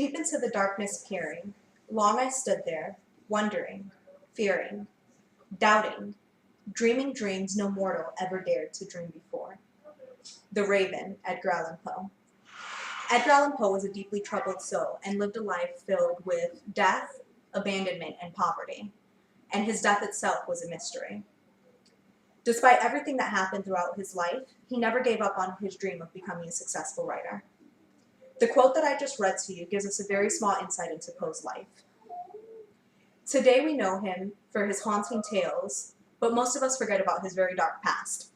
Deep into the darkness peering, long I stood there, wondering, fearing, doubting, dreaming dreams no mortal ever dared to dream before. The Raven, Edgar Allan Poe. Edgar Allan Poe was a deeply troubled soul and lived a life filled with death, abandonment, and poverty, and his death itself was a mystery. Despite everything that happened throughout his life, he never gave up on his dream of becoming a successful writer. The quote that I just read to you gives us a very small insight into Poe's life. Today we know him for his haunting tales, but most of us forget about his very dark past.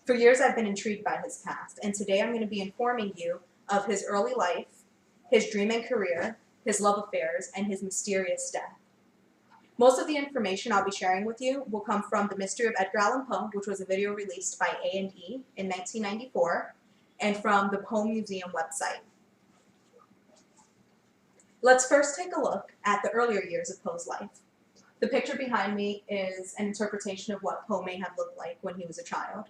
For years I've been intrigued by his past, and today I'm going to be informing you of his early life, his dream and career, his love affairs, and his mysterious death. Most of the information I'll be sharing with you will come from The Mystery of Edgar Allan Poe, which was a video released by A&E in 1994, and from the Poe Museum website. Let's first take a look at the earlier years of Poe's life. The picture behind me is an interpretation of what Poe may have looked like when he was a child.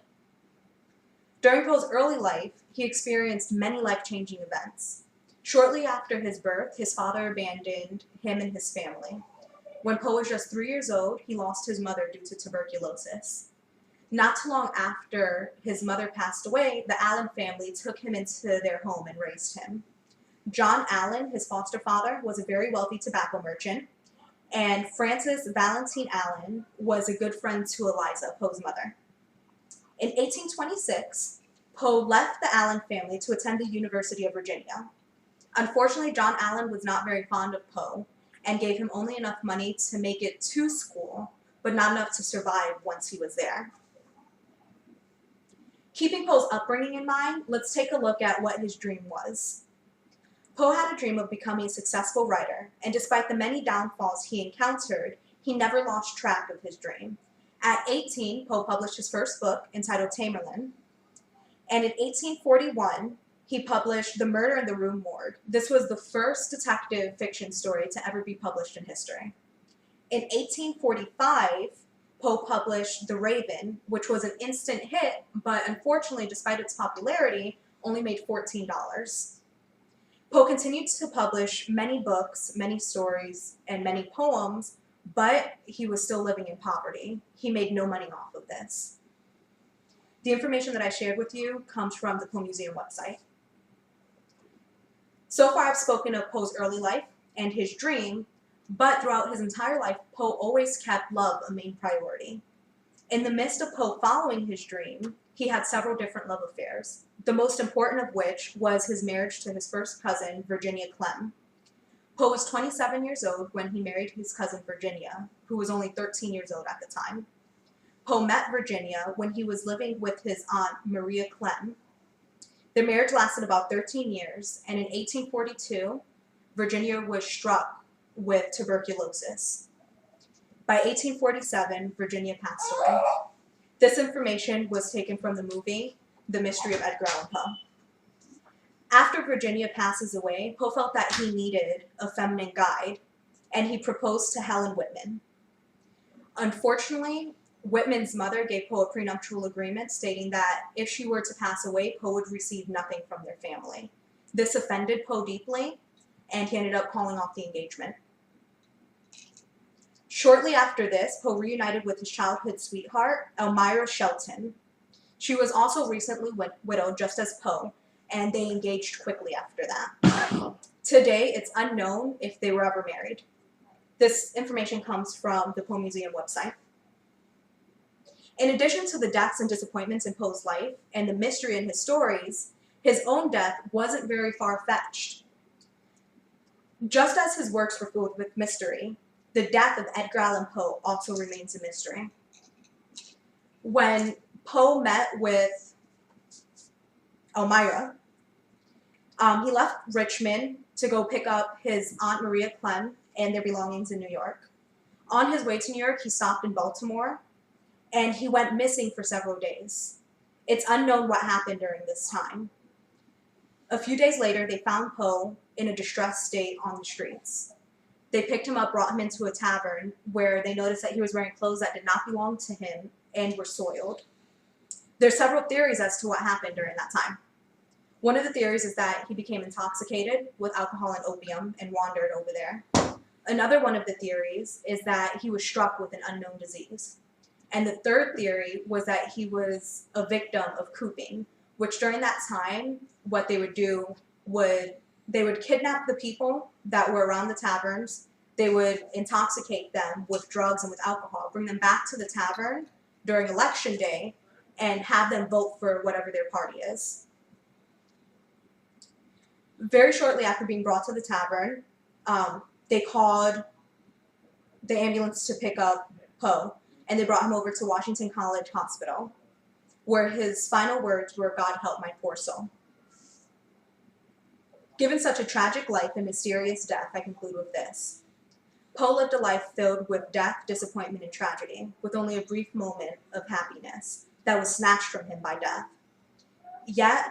During Poe's early life, he experienced many life-changing events. Shortly after his birth, his father abandoned him and his family. When Poe was just 3 years old, he lost his mother due to tuberculosis. Not too long after his mother passed away, the Allan family took him into their home and raised him. John Allan, his foster father, was a very wealthy tobacco merchant, and Frances Valentine Allan was a good friend to Eliza, Poe's mother. In 1826, Poe left the Allan family to attend the University of Virginia. Unfortunately, John Allan was not very fond of Poe and gave him only enough money to make it to school, but not enough to survive once he was there. Keeping Poe's upbringing in mind, let's take a look at what his dream was. Poe had a dream of becoming a successful writer, and despite the many downfalls he encountered, he never lost track of his dream. At 18, Poe published his first book, entitled Tamerlane, and in 1841, he published The Murder in the Rue Morgue. This was the first detective fiction story to ever be published in history. In 1845, Poe published The Raven, which was an instant hit, but unfortunately, despite its popularity, only made $14. Poe continued to publish many books, many stories, and many poems, but he was still living in poverty. He made no money off of this. The information that I shared with you comes from the Poe Museum website. So far, I've spoken of Poe's early life and his dream, but throughout his entire life, Poe always kept love a main priority. In the midst of Poe following his dream, he had several different love affairs, the most important of which was his marriage to his first cousin, Virginia Clem. Poe was 27 years old when he married his cousin Virginia, who was only 13 years old at the time. Poe met Virginia when he was living with his aunt, Maria Clem. Their marriage lasted about 13 years, and in 1842, Virginia was struck with tuberculosis. By 1847, Virginia passed away. This information was taken from the movie The Mystery of Edgar Allan Poe. After Virginia passes away, Poe felt that he needed a feminine guide, and he proposed to Helen Whitman. Unfortunately, Whitman's mother gave Poe a prenuptial agreement stating that if she were to pass away, Poe would receive nothing from their family. This offended Poe deeply, and he ended up calling off the engagement. Shortly after this, Poe reunited with his childhood sweetheart, Elmira Shelton. She was also recently widowed, just as Poe, and they engaged quickly after that. Today, it's unknown if they were ever married. This information comes from the Poe Museum website. In addition to the deaths and disappointments in Poe's life and the mystery in his stories, his own death wasn't very far-fetched. Just as his works were filled with mystery, the death of Edgar Allan Poe also remains a mystery. When Poe met with Elmira, he left Richmond to go pick up his Aunt Maria Clem and their belongings in New York. On his way to New York, he stopped in Baltimore, and he went missing for several days. It's unknown what happened during this time. A few days later, they found Poe in a distressed state on the streets. They picked him up, brought him into a tavern, where they noticed that he was wearing clothes that did not belong to him and were soiled. There's several theories as to what happened during that time. One of the theories is that he became intoxicated with alcohol and opium and wandered over there. Another one of the theories is that he was struck with an unknown disease. And the third theory was that he was a victim of cooping, which during that time, what they would do they would kidnap the people that were around the taverns. They would intoxicate them with drugs and with alcohol, bring them back to the tavern during election day, and have them vote for whatever their party is. Very shortly after being brought to the tavern, they called the ambulance to pick up Poe, and they brought him over to Washington College Hospital, where his final words were, "God help my poor soul." Given such a tragic life and mysterious death, I conclude with this. Poe lived a life filled with death, disappointment, and tragedy, with only a brief moment of happiness that was snatched from him by death. Yet,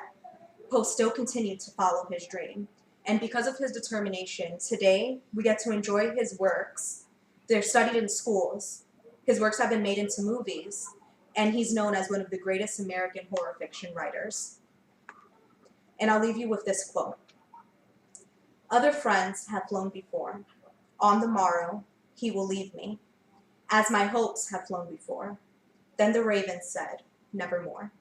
Poe still continued to follow his dream, and because of his determination, today we get to enjoy his works. They're studied in schools. His works have been made into movies, and he's known as one of the greatest American horror fiction writers. And I'll leave you with this quote. "Other friends have flown before. On the morrow, he will leave me, as my hopes have flown before." Then the raven said, "Nevermore."